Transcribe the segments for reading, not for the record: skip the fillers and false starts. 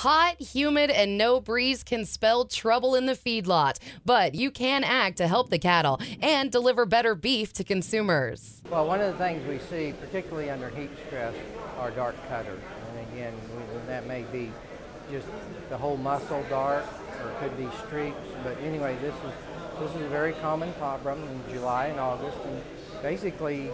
Hot, humid, and no breeze can spell trouble in the feedlot, but you can act to help the cattle and deliver better beef to consumers. Well, one of the things we see, particularly under heat stress, are dark cutters. And again, that may be just the whole muscle dark, or it could be streaks. But anyway, this is a very common problem in July and August. And basically,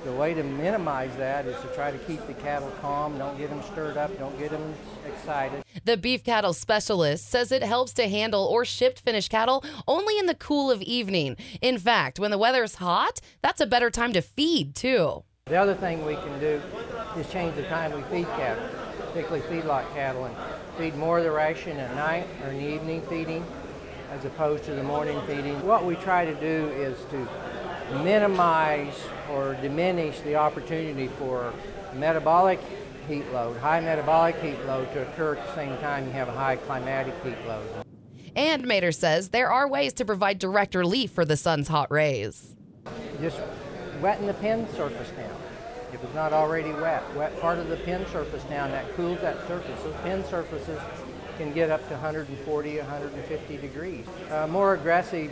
the way to minimize that is to try to keep the cattle calm, don't get them stirred up, don't get them excited. The beef cattle specialist says it helps to handle or ship finished cattle only in the cool of evening. In fact, when the weather's hot, that's a better time to feed, too. The other thing we can do is change the time we feed cattle, particularly feedlot cattle, and feed more of the ration at night or in the evening feeding as opposed to the morning feeding. What we try to do is to minimize or diminish the opportunity for metabolic heat load, high metabolic heat load to occur at the same time you have a high climatic heat load. And Mater says there are ways to provide direct relief for the sun's hot rays. Just wetten the pen surface down. If it's not already wet part of the pen surface down, that cools that surface. Those pen surfaces can get up to 140, 150 degrees. More aggressive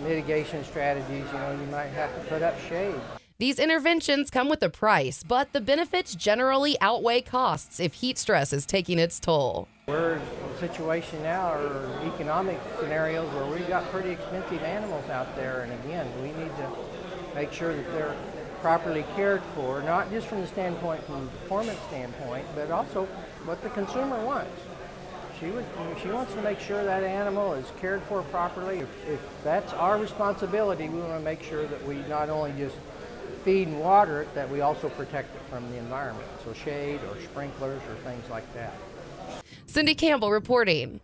mitigation strategies, you might have to put up shade. These interventions come with a price, but the benefits generally outweigh costs if heat stress is taking its toll. We're in a situation now, or economic scenarios, where we've got pretty expensive animals out there, and again, we need to make sure that they're properly cared for, not just from the performance standpoint, but also what the consumer wants. She wants to make sure that animal is cared for properly. If that's our responsibility, we want to make sure that we not only just feed and water it, that we also protect it from the environment. So shade or sprinklers or things like that. Cindy Campbell reporting.